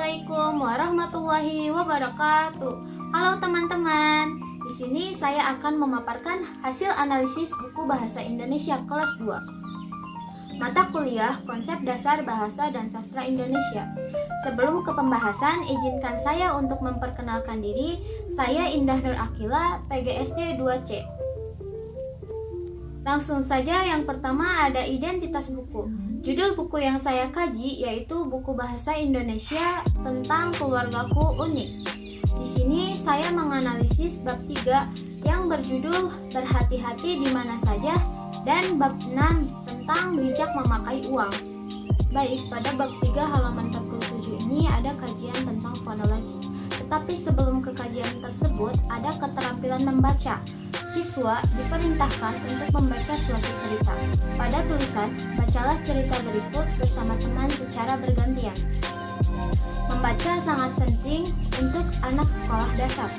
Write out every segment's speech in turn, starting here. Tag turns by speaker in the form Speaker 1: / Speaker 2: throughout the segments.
Speaker 1: Assalamualaikum warahmatullahi wabarakatuh. Halo teman-teman, di sini saya akan memaparkan hasil analisis buku Bahasa Indonesia kelas 2. Mata kuliah Konsep Dasar Bahasa dan Sastra Indonesia. Sebelum ke pembahasan, izinkan saya untuk memperkenalkan diri. Saya Indah Nur Akila, PGSD 2C. Langsung saja, yang pertama ada identitas buku. Judul buku yang saya kaji yaitu buku Bahasa Indonesia tentang Keluargaku Unik. Di sini saya menganalisis bab 3 yang berjudul Berhati-hati di mana saja dan bab 6 tentang bijak memakai uang. Baik, pada bab 3 halaman 47 ini ada kajian tentang fonologi. Tetapi sebelum ke kajian tersebut ada keterampilan membaca. Siswa diperintahkan untuk membaca suatu cerita. Pada tulisan, bacalah cerita berikut bersama teman secara bergantian. Membaca sangat penting untuk anak sekolah dasar,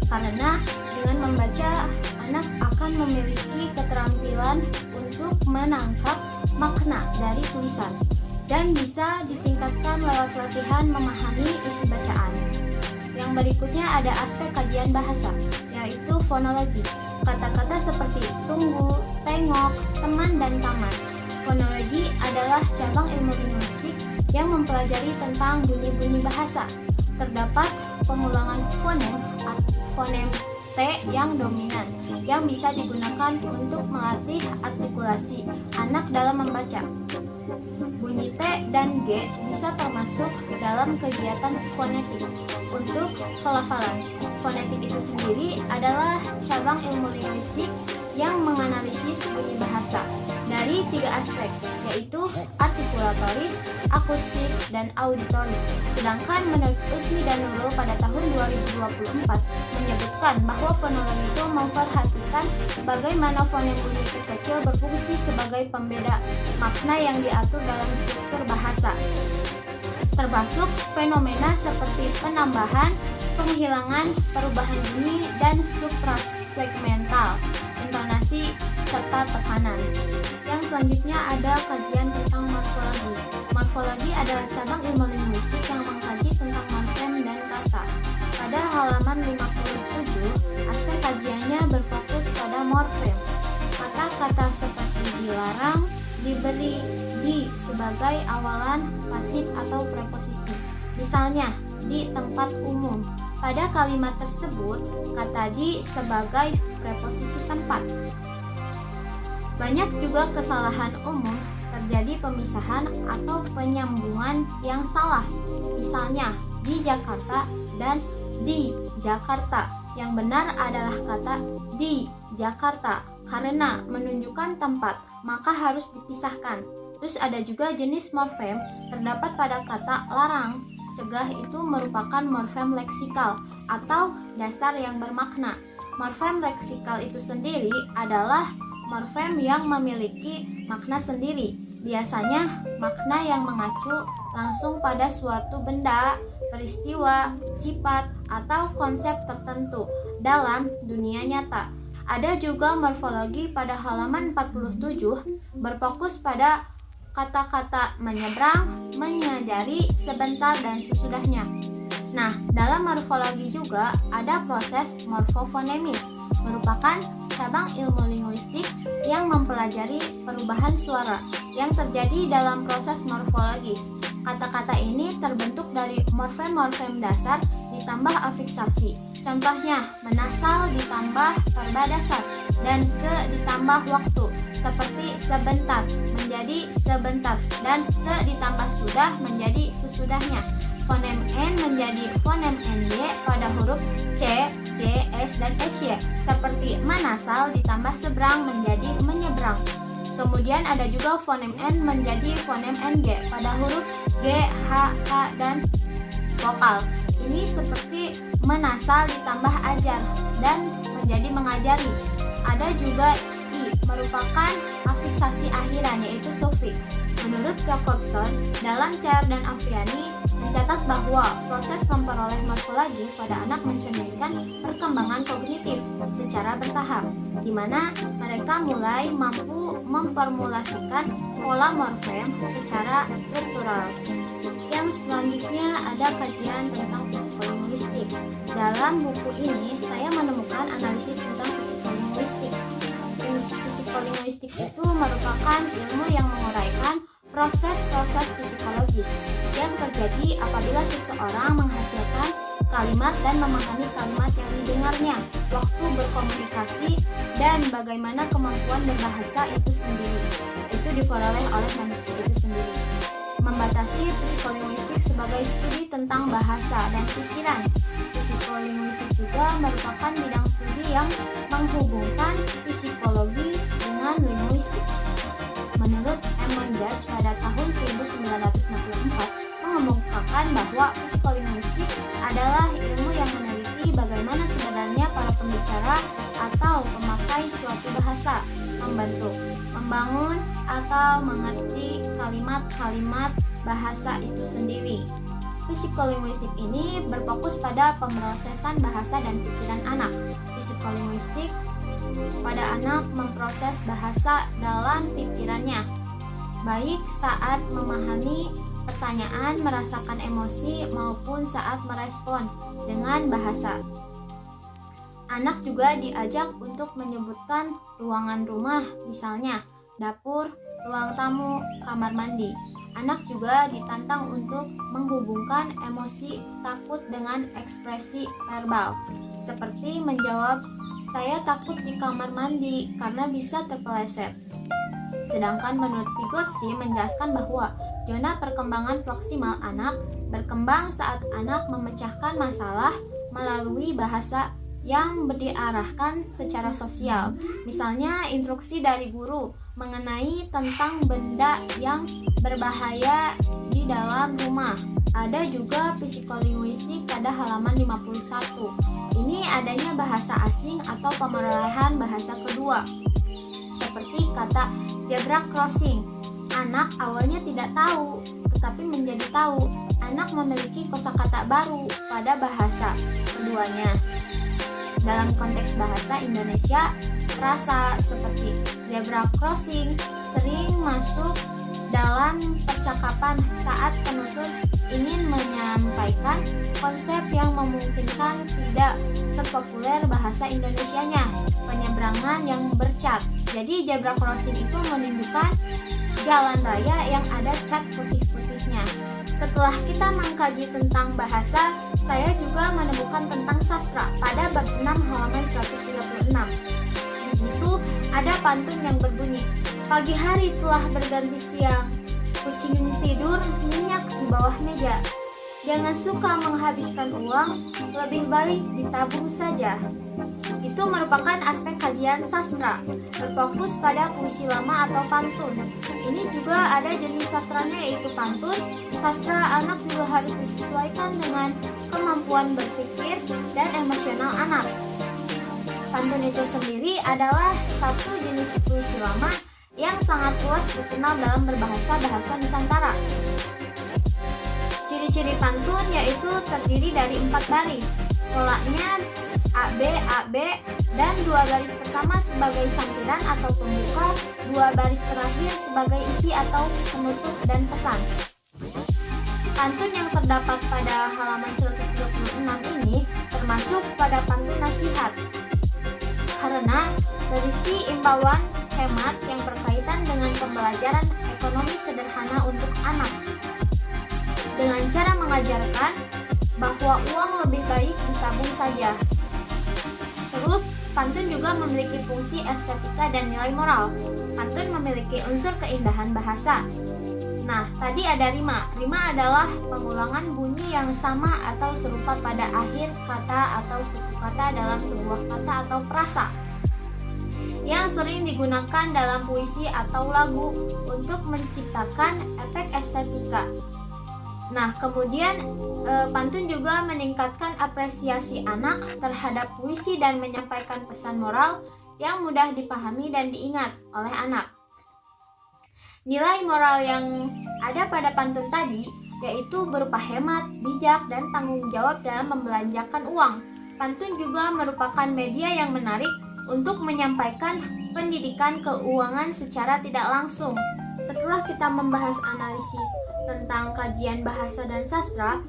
Speaker 1: karena dengan membaca, anak akan memiliki keterampilan untuk menangkap makna dari tulisan dan bisa ditingkatkan lewat latihan memahami isi bacaan. Yang berikutnya ada aspek kajian bahasa, yaitu fonologi. Kata-kata seperti tunggu, tengok, teman, dan kamar. Fonologi adalah cabang ilmu linguistik yang mempelajari tentang bunyi-bunyi bahasa. Terdapat pengulangan fonem T yang dominan, yang bisa digunakan untuk melatih artikulasi anak dalam membaca. Bunyi T dan G bisa termasuk dalam kegiatan fonetik. Untuk pelafalan, fonetik itu sendiri adalah cabang ilmu linguistik yang menganalisis bunyi bahasa dari 3 aspek, yaitu artikulatoris, akustik, dan auditoris. Sedangkan menurut Usmi dan Nurul pada tahun 2024 menyebutkan bahwa fonologi itu memperhatikan bagaimana fonem bunyi kecil berfungsi sebagai pembeda makna yang diatur dalam struktur bahasa, termasuk fenomena seperti penambahan, penghilangan, perubahan bunyi, dan struktur segmental, intonasi, serta tekanan. Yang selanjutnya ada kajian tentang morfologi. Morfologi adalah cabang ilmu linguistik yang mengkaji tentang morfem dan kata. Pada halaman 57, aspek kajiannya berfokus pada morfem. Kata-kata seperti dilarang, diberi, di sebagai awalan pasif atau preposisi. Misalnya, di tempat umum. Pada kalimat tersebut, kata di sebagai preposisi tempat. Banyak juga kesalahan umum terjadi pemisahan atau penyambungan yang salah. Misalnya, di Jakarta dan di Jakarta. Yang benar adalah kata di Jakarta karena menunjukkan tempat, maka harus dipisahkan. Terus ada juga jenis morfem terdapat pada kata larang. Cegah itu merupakan morfem leksikal atau dasar yang bermakna. Morfem leksikal itu sendiri adalah morfem yang memiliki makna sendiri. Biasanya makna yang mengacu langsung pada suatu benda, peristiwa, sifat, atau konsep tertentu dalam dunia nyata. Ada juga morfologi pada halaman 47 berfokus pada kata-kata menyeberang, menyadari, sebentar, dan sesudahnya. Nah, dalam morfologi juga ada proses morfofonemis, merupakan cabang ilmu linguistik yang mempelajari perubahan suara yang terjadi dalam proses morfologis. Kata-kata ini terbentuk dari morfem-morfem dasar ditambah afiksasi. Contohnya, menasal ditambah verba dasar dan se ditambah waktu, seperti sebentar menjadi sebentar dan se ditambah sudah menjadi sesudahnya. Fonem N menjadi fonem NY pada huruf C, J, S, dan SY, seperti menasal ditambah seberang menjadi menyeberang. Kemudian ada juga fonem N menjadi fonem NG pada huruf G, H, K, dan vokal. Ini seperti menasal ditambah ajar dan menjadi mengajari. Ada juga I, merupakan afiksasi akhiran yaitu sufiks. Menurut Jacobson, dalam Chair dan Afriani mencatat bahwa proses memperoleh morfologi pada anak mencerminkan perkembangan kognitif secara bertahap, di mana mereka mulai mampu memformulasikan pola morfem secara struktural. Yang selanjutnya ada pada kajian tentang psikolinguistik. Dalam buku ini, saya menemukan analisis tentang psikolinguistik. Psikolinguistik itu merupakan ilmu yang menguraikan proses-proses psikologis yang terjadi apabila seseorang menghasilkan kalimat dan memahami kalimat yang didengarnya waktu berkomunikasi dan bagaimana kemampuan berbahasa itu sendiri itu diperoleh oleh manusia itu sendiri. Membatasi psikolinguistik sebagai studi tentang bahasa dan pikiran. Psikolinguistik juga merupakan bidang studi yang menghubungkan psikologi dengan linguistik. Menurut Edmund Judge pada tahun 1964 mengemukakan bahwa psikolinguistik adalah ilmu yang meneliti bagaimana sebenarnya para pembicara atau pemakai suatu bahasa membangun atau mengerti kalimat-kalimat bahasa itu sendiri. Psikolinguistik ini berfokus pada pemrosesan bahasa dan pikiran anak. Psikolinguistik pada anak memproses bahasa dalam pikirannya, baik saat memahami pertanyaan, merasakan emosi, maupun saat merespon dengan bahasa. Anak juga diajak untuk menyebutkan ruangan rumah, misalnya dapur, ruang tamu, kamar mandi. Anak juga ditantang untuk menghubungkan emosi takut dengan ekspresi verbal, seperti menjawab, "Saya takut di kamar mandi karena bisa terpeleset." Sedangkan menurut Vygotsky menjelaskan bahwa zona perkembangan proksimal anak berkembang saat anak memecahkan masalah melalui bahasa yang diarahkan secara sosial. Misalnya instruksi dari guru mengenai tentang benda yang berbahaya di dalam rumah. Ada juga psikolinguistik pada halaman 51. Ini adanya bahasa asing atau pemerolehan bahasa kedua. Seperti kata zebra crossing. Anak awalnya tidak tahu, tetapi menjadi tahu. Anak memiliki kosakata baru pada bahasa keduanya. Dalam konteks bahasa Indonesia, frasa seperti zebra crossing sering masuk dalam percakapan saat penutur ingin menyampaikan konsep yang memungkinkan tidak sepopuler bahasa Indonesianya, penyeberangan yang bercat. Jadi zebra crossing itu menunjukkan jalan raya yang ada cat putih-putihnya. Setelah kita mengkaji tentang bahasa, saya juga menemukan tentang sastra pada bab 6 halaman 136. Di situ ada pantun yang berbunyi, "Pagi hari telah berganti siang, kucing tidur nyenyak di bawah meja. Jangan suka menghabiskan uang, lebih baik ditabung saja." Itu merupakan aspek kajian sastra, berfokus pada puisi lama atau pantun. Ini juga ada jenis sastranya yaitu pantun. Sastra anak juga harus disesuaikan dengan kemampuan berpikir dan emosional anak. Pantun itu sendiri adalah satu jenis puisi lama yang sangat luas dikenal dalam berbahasa bahasa Nusantara. Ciri-ciri pantun yaitu terdiri dari 4 baris. Polanya AB, dan 2 baris pertama sebagai sampiran atau pembuka, 2 baris terakhir sebagai isi atau penutup dan pesan. Pantun yang terdapat pada halaman 126 ini termasuk pada pantun nasihat, karena berisi imbauan hemat yang berkaitan dengan pembelajaran ekonomi sederhana untuk anak, dengan cara mengajarkan bahwa uang lebih baik ditabung saja. Terus, pantun juga memiliki fungsi estetika dan nilai moral. Pantun memiliki unsur keindahan bahasa. Nah, tadi ada rima. Rima adalah pengulangan bunyi yang sama atau serupa pada akhir kata atau suku kata dalam sebuah kata atau frasa, yang sering digunakan dalam puisi atau lagu untuk menciptakan efek estetika. Nah, kemudian pantun juga meningkatkan apresiasi anak terhadap puisi dan menyampaikan pesan moral yang mudah dipahami dan diingat oleh anak. Nilai moral yang ada pada pantun tadi yaitu berupa hemat, bijak, dan tanggung jawab dalam membelanjakan uang. Pantun juga merupakan media yang menarik untuk menyampaikan pendidikan keuangan secara tidak langsung. Setelah kita membahas analisis tentang kajian bahasa dan sastra,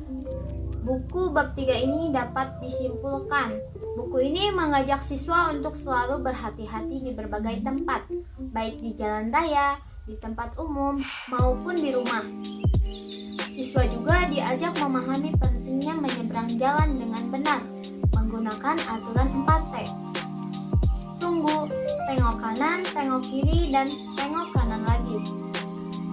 Speaker 1: buku bab 3 ini dapat disimpulkan. Buku ini mengajak siswa untuk selalu berhati-hati di berbagai tempat, baik di jalan raya, di tempat umum, maupun di rumah. Siswa juga diajak memahami pentingnya menyeberang jalan dengan benar, menggunakan aturan 4T. Tunggu, tengok kanan, tengok kiri, dan tengok kanan lagi.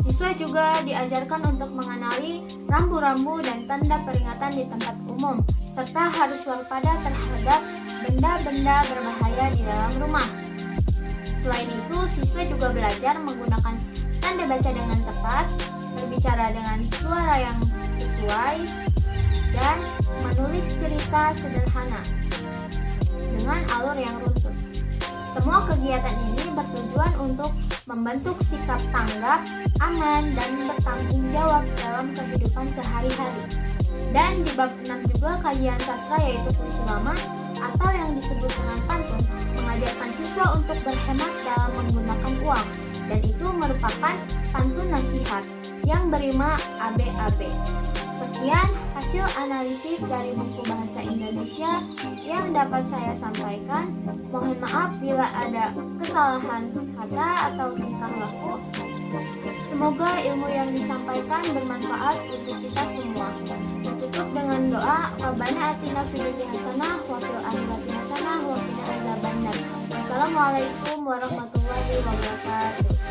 Speaker 1: Siswa juga diajarkan untuk mengenali rambu-rambu dan tanda peringatan di tempat umum, serta harus waspada terhadap benda-benda berbahaya di dalam rumah. Selain itu, siswa juga belajar menggunakan tanda baca dengan tepat, berbicara dengan suara yang sesuai, dan menulis cerita sederhana dengan alur yang runtut. Semua kegiatan ini bertujuan untuk membentuk sikap tanggap, aman, dan bertanggung jawab dalam kehidupan sehari-hari. Dan di bab 6 juga kajian sastra yaitu puisi lama atau yang disebut dengan pantun mengajarkan siswa untuk berhemat dalam menggunakan uang, dan itu merupakan pantun nasihat yang berima ABAB. Sekian hasil analisis dari buku bahasa Indonesia yang dapat saya sampaikan. Mohon maaf bila ada kesalahan kata atau tingkah laku. Semoga ilmu yang disampaikan bermanfaat untuk kita semua. Tutup dengan doa, Rabbana atina fid dunya hasanah wa fil akhirati hasanah wa qina adzabannar. Wassalamualaikum warahmatullahi wabarakatuh.